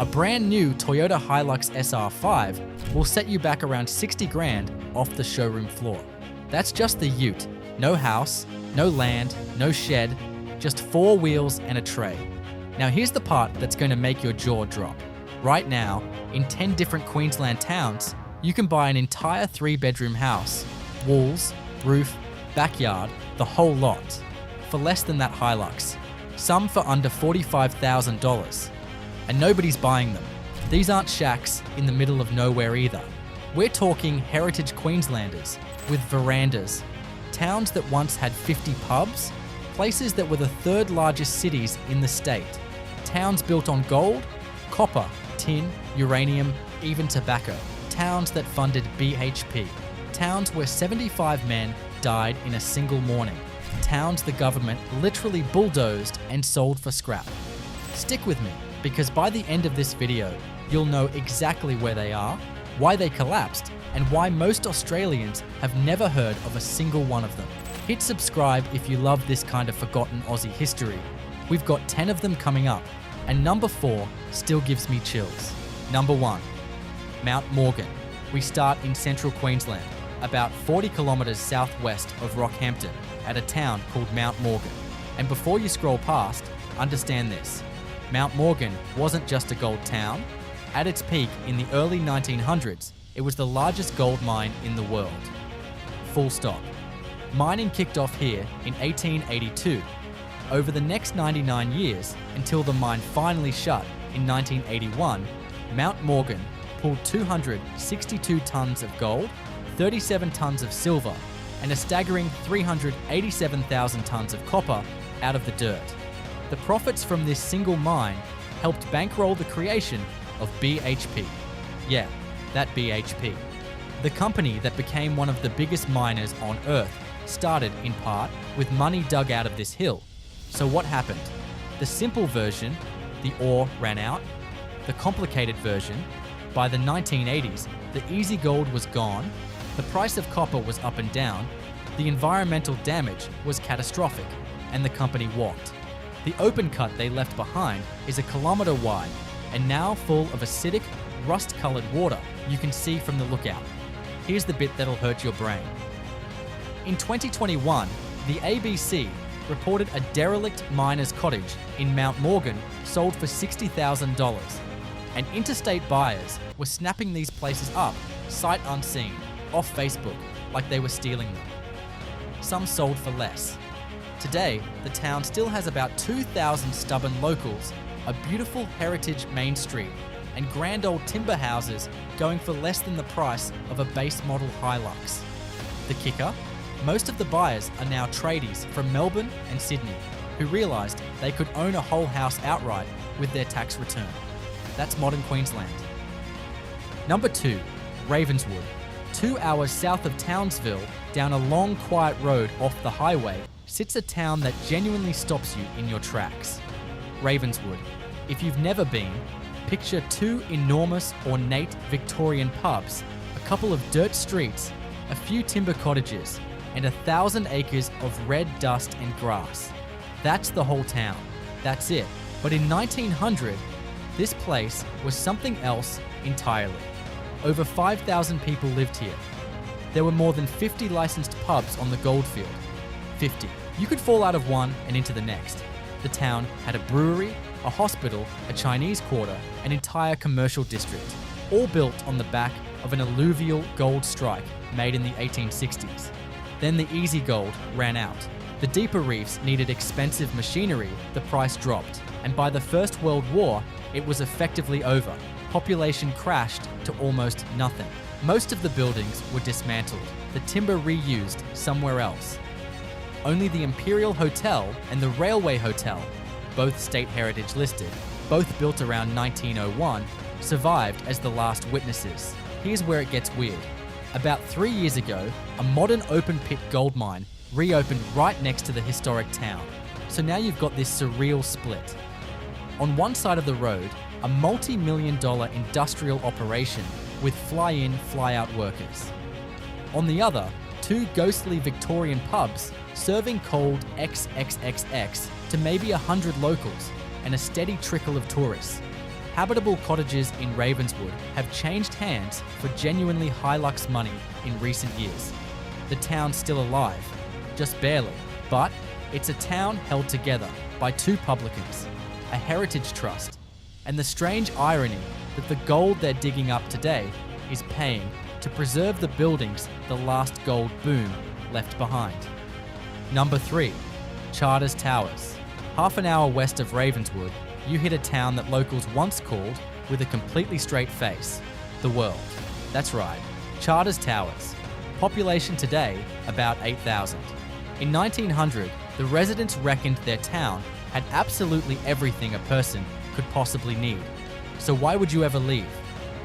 A brand new Toyota Hilux SR5 will set you back around 60 grand off the showroom floor. That's just the ute. No house, no land, no shed, just 4 wheels and a tray. Now here's the part that's going to make your jaw drop. Right now, in 10 different Queensland towns, you can buy an entire 3-bedroom house, walls, roof, backyard, the whole lot, for less than that Hilux. Some for under $45,000. And nobody's buying them. These aren't shacks in the middle of nowhere either. We're talking heritage Queenslanders with verandas, towns that once had 50 pubs, places that were the 3rd largest cities in the state, towns built on gold, copper, tin, uranium, even tobacco, towns that funded BHP, towns where 75 men died in a single morning, towns the government literally bulldozed and sold for scrap. Stick with me, because by the end of this video, you'll know exactly where they are, why they collapsed, and why most Australians have never heard of a single one of them. Hit subscribe if you love this kind of forgotten Aussie history. We've got 10 of them coming up, and number 4 still gives me chills. Number 1, Mount Morgan. We start in central Queensland, about 40 kilometres southwest of Rockhampton, at a town called Mount Morgan. And before you scroll past, understand this. Mount Morgan wasn't just a gold town. At its peak in the early 1900s, it was the largest gold mine in the world. Full stop. Mining kicked off here in 1882. Over the next 99 years, until the mine finally shut in 1981, Mount Morgan pulled 262 tons of gold, 37 tons of silver, and a staggering 387,000 tons of copper out of the dirt. The profits from this single mine helped bankroll the creation of BHP. Yeah, that BHP. The company that became one of the biggest miners on Earth started, in part, with money dug out of this hill. So what happened? The simple version, the ore ran out. The complicated version, by the 1980s, the easy gold was gone, the price of copper was up and down, the environmental damage was catastrophic, and the company walked. The open cut they left behind is a kilometre wide and now full of acidic, rust-coloured water you can see from the lookout. Here's the bit that'll hurt your brain. In 2021, the ABC reported a derelict miner's cottage in Mount Morgan sold for $60,000, and interstate buyers were snapping these places up, sight unseen, off Facebook, like they were stealing them. Some sold for less. Today, the town still has about 2,000 stubborn locals, a beautiful heritage main street, and grand old timber houses going for less than the price of a base model Hilux. The kicker? Most of the buyers are now tradies from Melbourne and Sydney, who realised they could own a whole house outright with their tax return. That's modern Queensland. Number 2, Ravenswood. 2 hours south of Townsville, down a long quiet road off the highway, sits a town that genuinely stops you in your tracks. Ravenswood. If you've never been, picture 2 enormous, ornate Victorian pubs, a couple of dirt streets, a few timber cottages, and 1,000 acres of red dust and grass. That's the whole town. That's it. But in 1900, this place was something else entirely. Over 5,000 people lived here. There were more than 50 licensed pubs on the goldfield. 50. You could fall out of one and into the next. The town had a brewery, a hospital, a Chinese quarter, an entire commercial district, all built on the back of an alluvial gold strike made in the 1860s. Then the easy gold ran out. The deeper reefs needed expensive machinery, the price dropped, and by the First World War, it was effectively over. Population crashed to almost nothing. Most of the buildings were dismantled, the timber reused somewhere else. Only the Imperial Hotel and the Railway Hotel, both state heritage listed, both built around 1901, survived as the last witnesses. Here's where it gets weird. About 3 years ago, a modern open pit gold mine reopened right next to the historic town. So now you've got this surreal split. On one side of the road, a multi-million-dollar industrial operation with fly-in, fly-out workers. On the other, 2 ghostly Victorian pubs serving cold XXXX to maybe 100 locals and a steady trickle of tourists. habitable cottages in Ravenswood have changed hands for genuinely Hilux money in recent years. The town's still alive, just barely, but it's a town held together by two publicans, a heritage trust, and the strange irony that the gold they're digging up today is paying to preserve the buildings the last gold boom left behind. Number 3, Charters Towers. Half an hour west of Ravenswood, you hit a town that locals once called, with a completely straight face, the world. That's right, Charters Towers. Population today, about 8,000. In 1900, the residents reckoned their town had absolutely everything a person could possibly need. So why would you ever leave?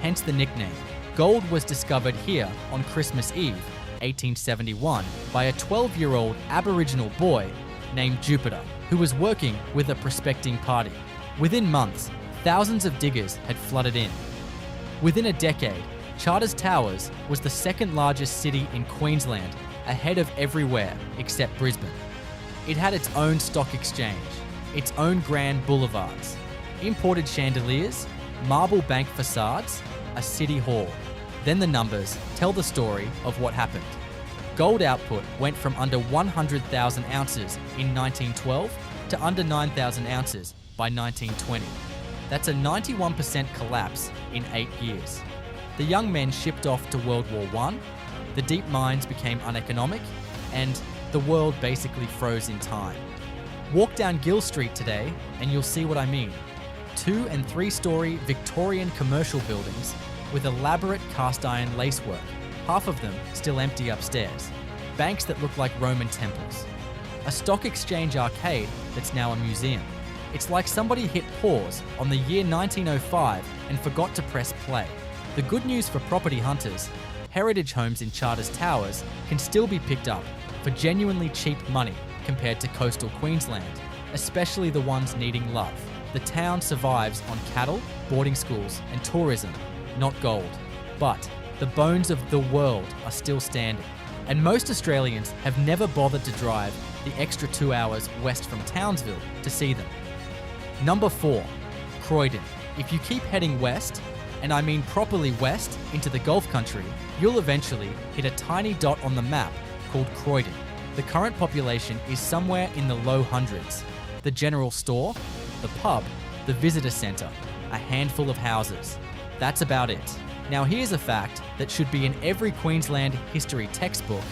Hence the nickname. Gold was discovered here on Christmas Eve, 1871, by a 12-year-old Aboriginal boy named Jupiter, who was working with a prospecting party. Within months, thousands of diggers had flooded in. Within a decade, Charters Towers was the second largest city in Queensland, ahead of everywhere except Brisbane. It had its own stock exchange, its own grand boulevards, imported chandeliers, marble bank facades, a city hall. Then the numbers tell the story of what happened. Gold output went from under 100,000 ounces in 1912 to under 9,000 ounces by 1920. That's a 91% collapse in 8 years. The young men shipped off to World War I, the deep mines became uneconomic, and the world basically froze in time. Walk down Gill Street today and you'll see what I mean. 2- and 3-story Victorian commercial buildings with elaborate cast iron lacework, half of them still empty upstairs. Banks that look like Roman temples. A stock exchange arcade that's now a museum. It's like somebody hit pause on the year 1905 and forgot to press play. The good news for property hunters, heritage homes in Charters Towers can still be picked up for genuinely cheap money compared to coastal Queensland, especially the ones needing love. The town survives on cattle, boarding schools, and tourism, not gold. But the bones of the world are still standing, and most Australians have never bothered to drive the extra 2 hours west from Townsville to see them. Number 4, Croydon. If you keep heading west, and I mean properly west into the Gulf country, you'll eventually hit a tiny dot on the map called Croydon. The current population is somewhere in the low hundreds. The general store, the pub, the visitor centre, a handful of houses. That's about it. Now here's a fact that should be in every Queensland history textbook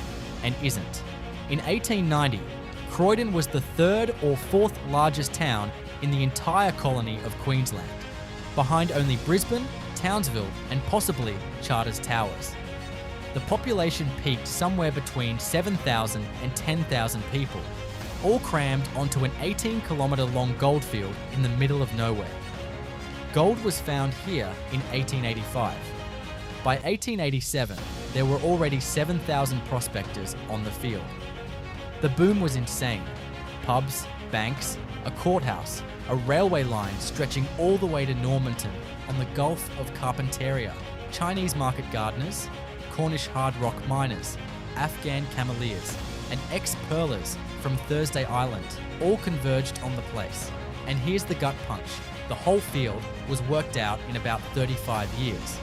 and isn't. In 1890, Croydon was the 3rd or 4th largest town in the entire colony of Queensland, behind only Brisbane, Townsville, and possibly Charters Towers. The population peaked somewhere between 7,000 and 10,000 people, all crammed onto an 18-kilometre long goldfield in the middle of nowhere. Gold was found here in 1885. By 1887, there were already 7,000 prospectors on the field. The boom was insane. Pubs, banks, a courthouse, a railway line stretching all the way to Normanton on the Gulf of Carpentaria, Chinese market gardeners, Cornish hard rock miners, Afghan cameleers, and ex-pearlers from Thursday Island all converged on the place. And here's the gut punch. The whole field was worked out in about 35 years.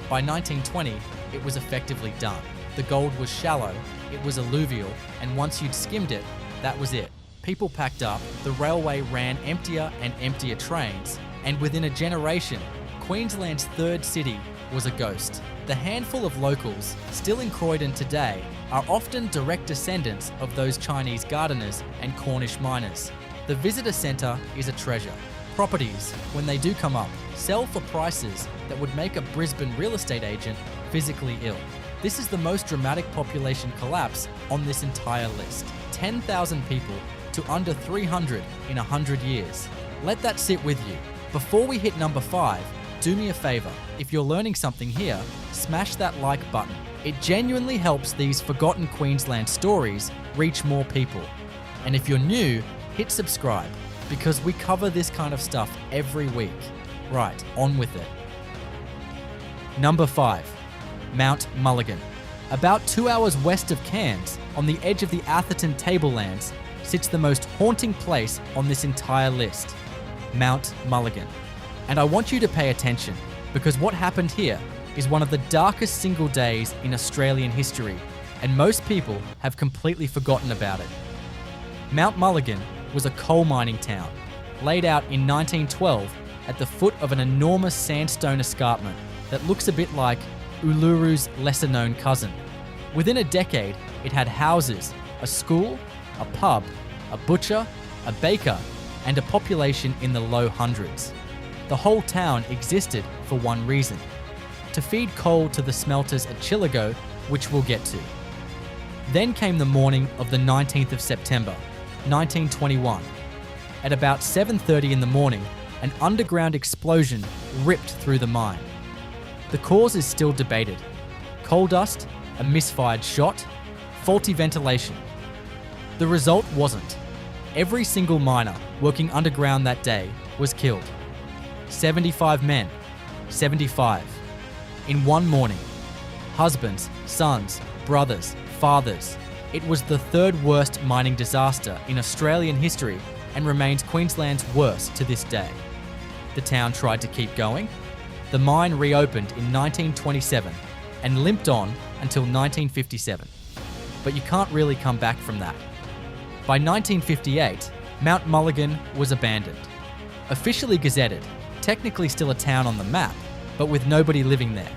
By 1920, it was effectively done. The gold was shallow, it was alluvial, and once you'd skimmed it, that was it. People packed up, the railway ran emptier and emptier trains, and within a generation, Queensland's 3rd city was a ghost. The handful of locals still in Croydon today are often direct descendants of those Chinese gardeners and Cornish miners. The visitor centre is a treasure. Properties, when they do come up, sell for prices that would make a Brisbane real estate agent physically ill. This is the most dramatic population collapse on this entire list. 10,000 people to under 300 in 100 years. Let that sit with you. Before we hit number 5, do me a favor. If you're learning something here, smash that like button. It genuinely helps these forgotten Queensland stories reach more people. And if you're new, hit subscribe, because we cover this kind of stuff every week. Right, on with it. Number 5, Mount Mulligan. About 2 hours west of Cairns, on the edge of the Atherton Tablelands, sits the most haunting place on this entire list, Mount Mulligan. And I want you to pay attention, because what happened here is one of the darkest single days in Australian history, and most people have completely forgotten about it. Mount Mulligan was a coal mining town, laid out in 1912 at the foot of an enormous sandstone escarpment that looks a bit like Uluru's lesser-known cousin. Within a decade, it had houses, a school, a pub, a butcher, a baker, and a population in the low hundreds. The whole town existed for one reason: to feed coal to the smelters at Chillagoe, which we'll get to. Then came the morning of the 19th of September, 1921. At about 7:30 in the morning, an underground explosion ripped through the mine. The cause is still debated. Coal dust, a misfired shot, faulty ventilation. The result wasn't. Every single miner working underground that day was killed. 75 men, 75. In one morning. Husbands, sons, brothers, fathers. It was the third worst mining disaster in Australian history and remains Queensland's worst to this day. The town tried to keep going. The mine reopened in 1927 and limped on until 1957. But you can't really come back from that. By 1958, Mount Mulligan was abandoned. Officially gazetted, technically still a town on the map, but with nobody living there.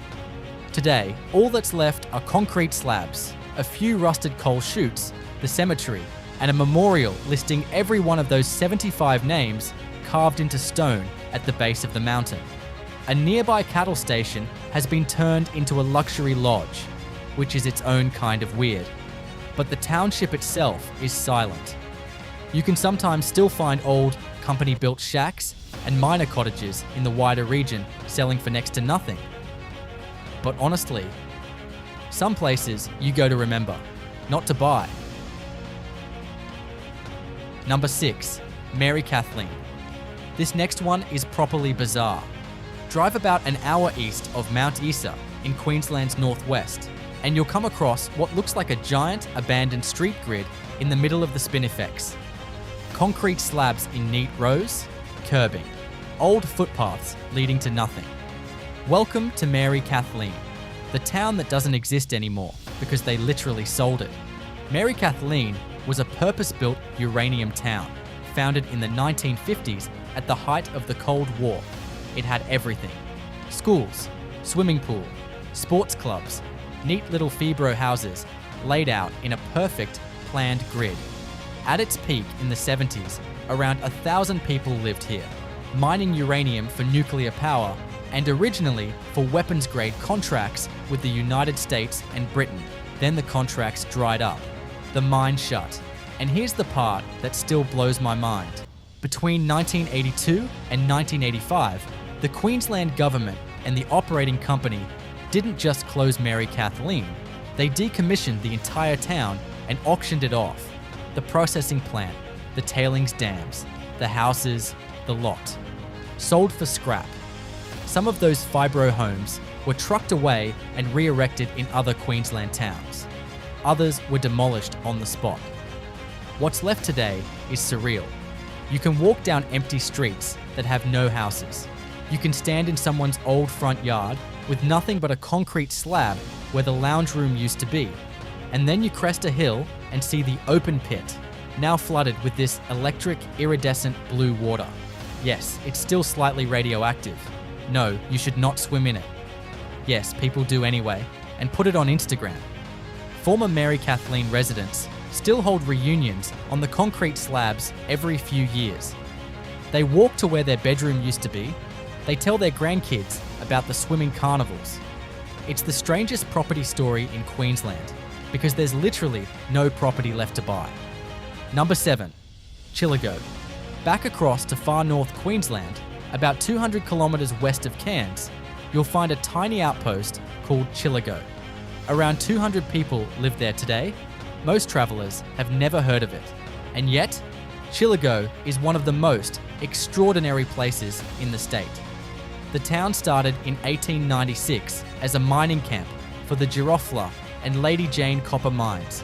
Today, all that's left are concrete slabs, a few rusted coal chutes, the cemetery, and a memorial listing every one of those 75 names carved into stone at the base of the mountain. A nearby cattle station has been turned into a luxury lodge, which is its own kind of weird. But the township itself is silent. You can sometimes still find old company-built shacks and miner cottages in the wider region selling for next to nothing. But honestly, some places you go to remember, not to buy. Number 6, Mary Kathleen. This next one is properly bizarre. Drive about an hour east of Mount Isa in Queensland's northwest, and you'll come across what looks like a giant abandoned street grid in the middle of the Spinifex. Concrete slabs in neat rows, curbing, old footpaths leading to nothing. Welcome to Mary Kathleen, the town that doesn't exist anymore because they literally sold it. Mary Kathleen was a purpose-built uranium town, founded in the 1950s at the height of the Cold War. It had everything: schools, swimming pool, sports clubs, neat little fibro houses laid out in a perfect planned grid. At its peak in the 70s, around 1,000 people lived here, mining uranium for nuclear power and originally for weapons-grade contracts with the United States and Britain. Then the contracts dried up. The mine shut. And here's the part that still blows my mind. Between 1982 and 1985, the Queensland government and the operating company didn't just close Mary Kathleen, they decommissioned the entire town and auctioned it off. The processing plant, the tailings dams, the houses, the lot. Sold for scrap. Some of those fibro homes were trucked away and re-erected in other Queensland towns. Others were demolished on the spot. What's left today is surreal. You can walk down empty streets that have no houses. You can stand in someone's old front yard with nothing but a concrete slab where the lounge room used to be. And then you crest a hill and see the open pit, now flooded with this electric iridescent blue water. Yes, it's still slightly radioactive. No, you should not swim in it. Yes, people do anyway, and put it on Instagram. Former Mary Kathleen residents still hold reunions on the concrete slabs every few years. They walk to where their bedroom used to be. They tell their grandkids about the swimming carnivals. It's the strangest property story in Queensland because there's literally no property left to buy. Number 7, Chillagoe. Back across to far north Queensland, about 200 kilometres west of Cairns, you'll find a tiny outpost called Chillagoe. Around 200 people live there today. Most travellers have never heard of it. And yet, Chillagoe is one of the most extraordinary places in the state. The town started in 1896 as a mining camp for the Girofla and Lady Jane copper mines.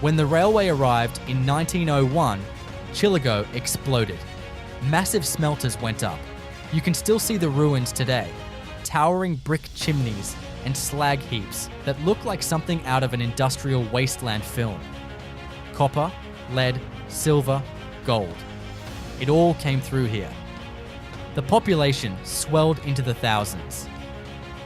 When the railway arrived in 1901, Chillagoe exploded. Massive smelters went up. You can still see the ruins today, towering brick chimneys and slag heaps that look like something out of an industrial wasteland film. Copper, lead, silver, gold. It all came through here. The population swelled into the thousands.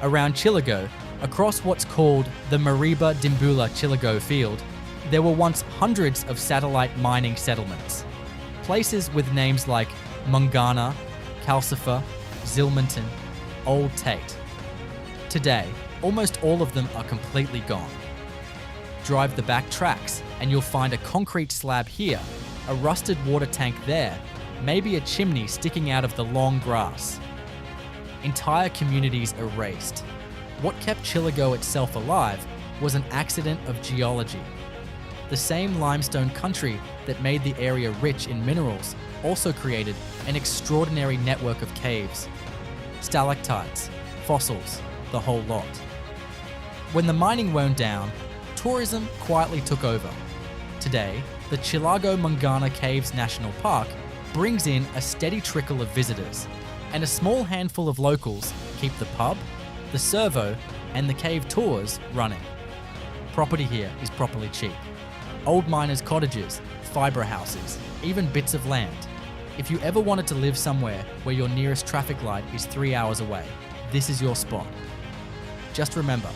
Around Chillago, across what's called the Mariba Dimbula Chillago field, there were once hundreds of satellite mining settlements. Places with names like Mungana, Calcifer, Zilmanton, Old Tate. Today, almost all of them are completely gone. Drive the back tracks and you'll find a concrete slab here, a rusted water tank there, maybe a chimney sticking out of the long grass. Entire communities erased. What kept Chillago itself alive was an accident of geology. The same limestone country that made the area rich in minerals also created an extraordinary network of caves, stalactites, fossils, the whole lot. When the mining wound down, tourism quietly took over. Today, the Chillago Mungana Caves National Park brings in a steady trickle of visitors, and a small handful of locals keep the pub, the servo, and the cave tours running. Property here is properly cheap. Old miners' cottages, fibre houses, even bits of land. If you ever wanted to live somewhere where your nearest traffic light is 3 hours away, this is your spot. Just remember,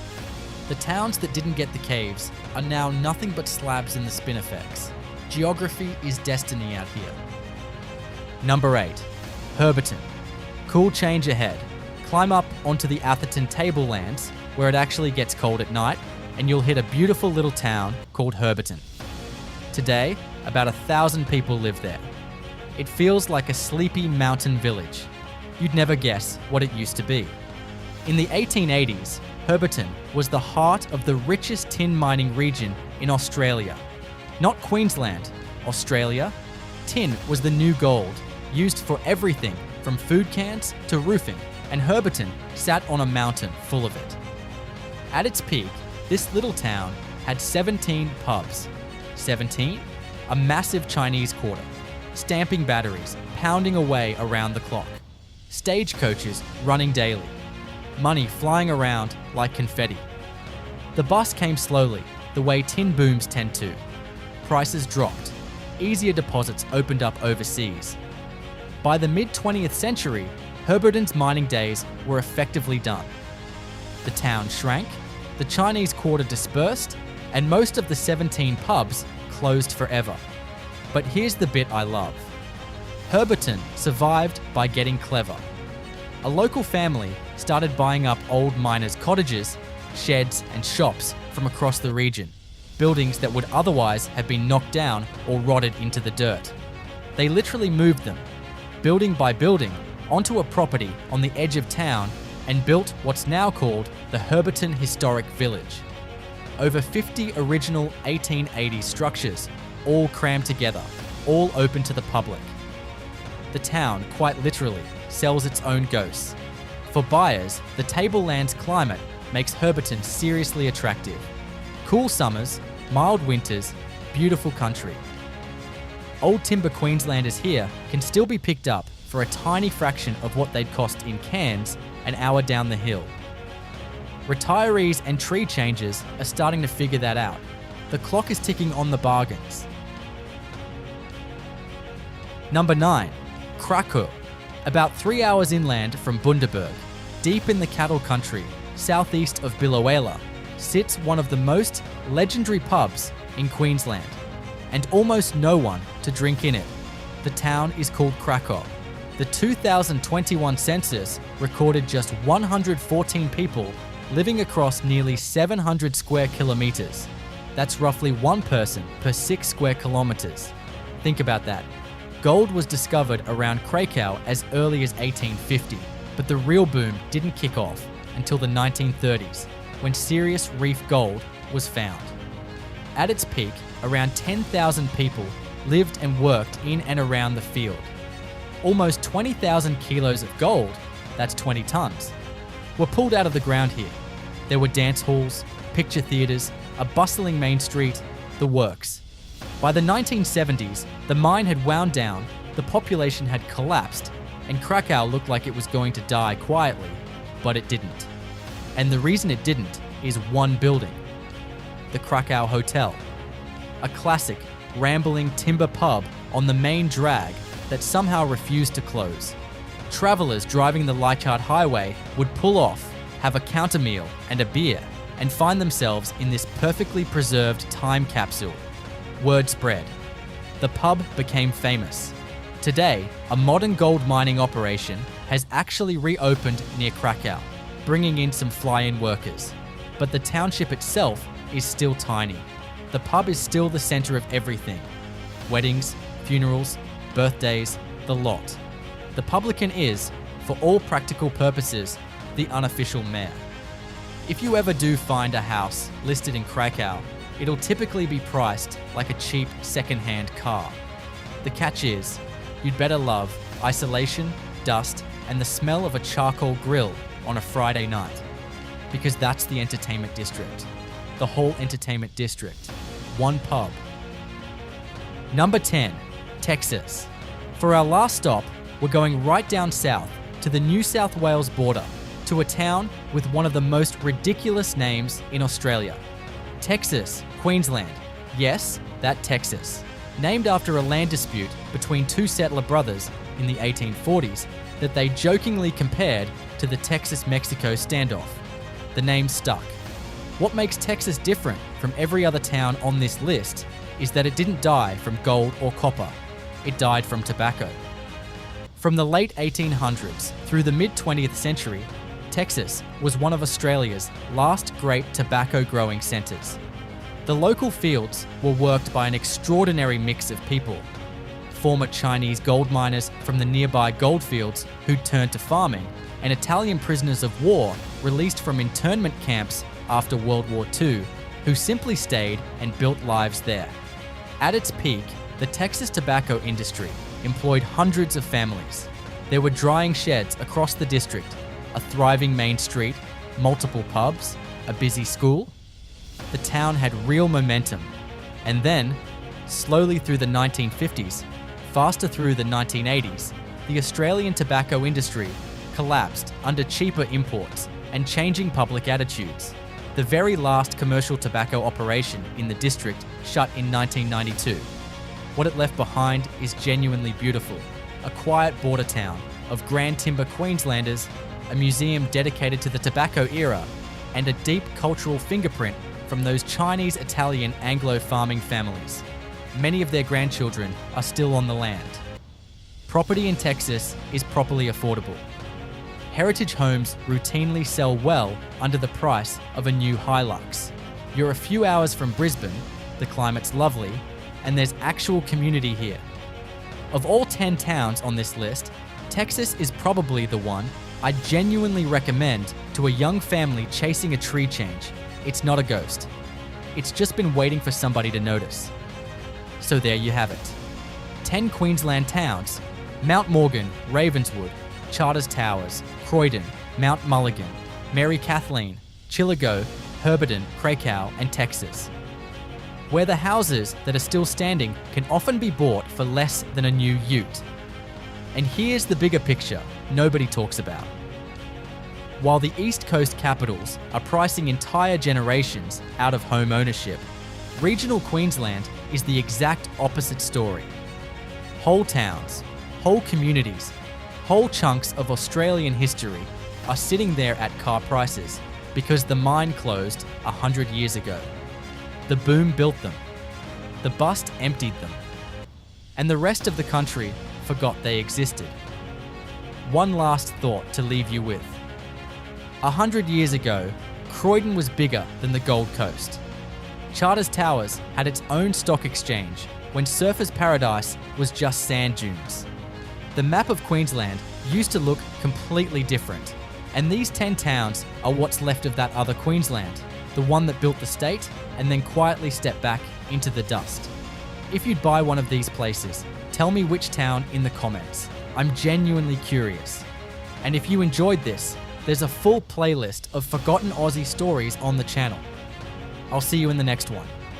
the towns that didn't get the caves are now nothing but slabs in the Spinifex. Geography is destiny out here. Number 8. Herberton. Cool change ahead. Climb up onto the Atherton tablelands, where it actually gets cold at night, and you'll hit a beautiful little town called Herberton. Today, about 1,000 people live there. It feels like a sleepy mountain village. You'd never guess what it used to be. In the 1880s, Herberton was the heart of the richest tin mining region in Australia. Not Queensland, Australia. Tin was the new gold, used for everything from food cans to roofing, and Herberton sat on a mountain full of it. At its peak, this little town had 17 pubs. 17? A massive Chinese quarter. Stamping batteries pounding away around the clock. Stagecoaches running daily. Money flying around like confetti. The bus came slowly, the way tin booms tend to. Prices dropped. Easier deposits opened up overseas. By the mid-20th century, Herberton's mining days were effectively done. The town shrank, the Chinese quarter dispersed, and most of the 17 pubs closed forever. But here's the bit I love. Herberton survived by getting clever. A local family started buying up old miners' cottages, sheds, and shops from across the region, buildings that would otherwise have been knocked down or rotted into the dirt. They literally moved them, building by building, onto a property on the edge of town and built what's now called the Herberton Historic Village. Over 50 original 1880s structures, all crammed together, all open to the public. The town, quite literally, sells its own ghosts. For buyers, the tablelands climate makes Herberton seriously attractive. Cool summers, mild winters, beautiful country. Old timber Queenslanders here can still be picked up for a tiny fraction of what they'd cost in Cairns an hour down the hill. Retirees and tree changers are starting to figure that out. The clock is ticking on the bargains. Number 9. Krakow. About 3 hours inland from Bundaberg, deep in the cattle country, southeast of Biloela, sits one of the most legendary pubs in Queensland, and almost no one to drink in it. The town is called Krakow. The 2021 census recorded just 114 people living across nearly 700 square kilometers. That's roughly one person per 6 square kilometers. Think about that. Gold was discovered around Krakow as early as 1850, but the real boom didn't kick off until the 1930s, when Sirius Reef gold was found. At its peak, around 10,000 people lived and worked in and around the field. Almost 20,000 kilos of gold, that's 20 tons, were pulled out of the ground here. There were dance halls, picture theatres, a bustling main street, the works. By the 1970s, the mine had wound down, the population had collapsed, and Krakow looked like it was going to die quietly, but it didn't. And the reason it didn't is one building, the Krakow Hotel, a classic, rambling timber pub on the main drag that somehow refused to close. Travelers driving the Leichhardt Highway would pull off, have a counter meal and a beer, and find themselves in this perfectly preserved time capsule. Word spread. The pub became famous. Today, a modern gold mining operation has actually reopened near Krakow, bringing in some fly-in workers. But the township itself is still tiny. The pub is still the center of everything. Weddings, funerals, birthdays, the lot. The publican is, for all practical purposes, the unofficial mayor. If you ever do find a house listed in Krakow, it'll typically be priced like a cheap second-hand car. The catch is, you'd better love isolation, dust, and the smell of a charcoal grill on a Friday night. Because that's the entertainment district. The whole entertainment district. One pub. Number 10, Texas. For our last stop, we're going right down south to the New South Wales border, to a town with one of the most ridiculous names in Australia. Texas, Queensland. Yes, that Texas. Named after a land dispute between two settler brothers in the 1840s that they jokingly compared to the Texas-Mexico standoff. The name stuck. What makes Texas different from every other town on this list is that it didn't die from gold or copper. It died from tobacco. From the late 1800s through the mid-20th century, Texas was one of Australia's last great tobacco growing centres. The local fields were worked by an extraordinary mix of people. Former Chinese gold miners from the nearby goldfields who'd turned to farming, and Italian prisoners of war released from internment camps after World War II, who simply stayed and built lives there. At its peak, the Texas tobacco industry employed hundreds of families. There were drying sheds across the district, a thriving main street, multiple pubs, a busy school. The town had real momentum. And then, slowly through the 1950s, faster through the 1980s, the Australian tobacco industry collapsed under cheaper imports and changing public attitudes. The very last commercial tobacco operation in the district shut in 1992. What it left behind is genuinely beautiful. A quiet border town of grand timber Queenslanders, a museum dedicated to the tobacco era, and a deep cultural fingerprint from those Chinese, Italian, Anglo farming families. Many of their grandchildren are still on the land. Property in Texas is properly affordable. Heritage homes routinely sell well under the price of a new Hilux. You're a few hours from Brisbane, the climate's lovely, and there's actual community here. Of all 10 towns on this list, Texas is probably the one I genuinely recommend to a young family chasing a tree change. It's not a ghost. It's just been waiting for somebody to notice. So there you have it. 10 Queensland towns: Mount Morgan, Ravenswood, Charters Towers, Croydon, Mount Mulligan, Mary Kathleen, Chillago, Herberton, Krakow, and Texas, where the houses that are still standing can often be bought for less than a new ute. And here's the bigger picture nobody talks about. While the East Coast capitals are pricing entire generations out of home ownership, regional Queensland is the exact opposite story. Whole towns, whole communities, whole chunks of Australian history are sitting there at car prices because the mine closed 100 years ago. The boom built them. The bust emptied them. And the rest of the country forgot they existed. One last thought to leave you with. 100 years ago, Croydon was bigger than the Gold Coast. Charters Towers had its own stock exchange when Surfers Paradise was just sand dunes. The map of Queensland used to look completely different, and these 10 towns are what's left of that other Queensland, the one that built the state and then quietly stepped back into the dust. If you'd buy one of these places, tell me which town in the comments. I'm genuinely curious. And if you enjoyed this, there's a full playlist of forgotten Aussie stories on the channel. I'll see you in the next one.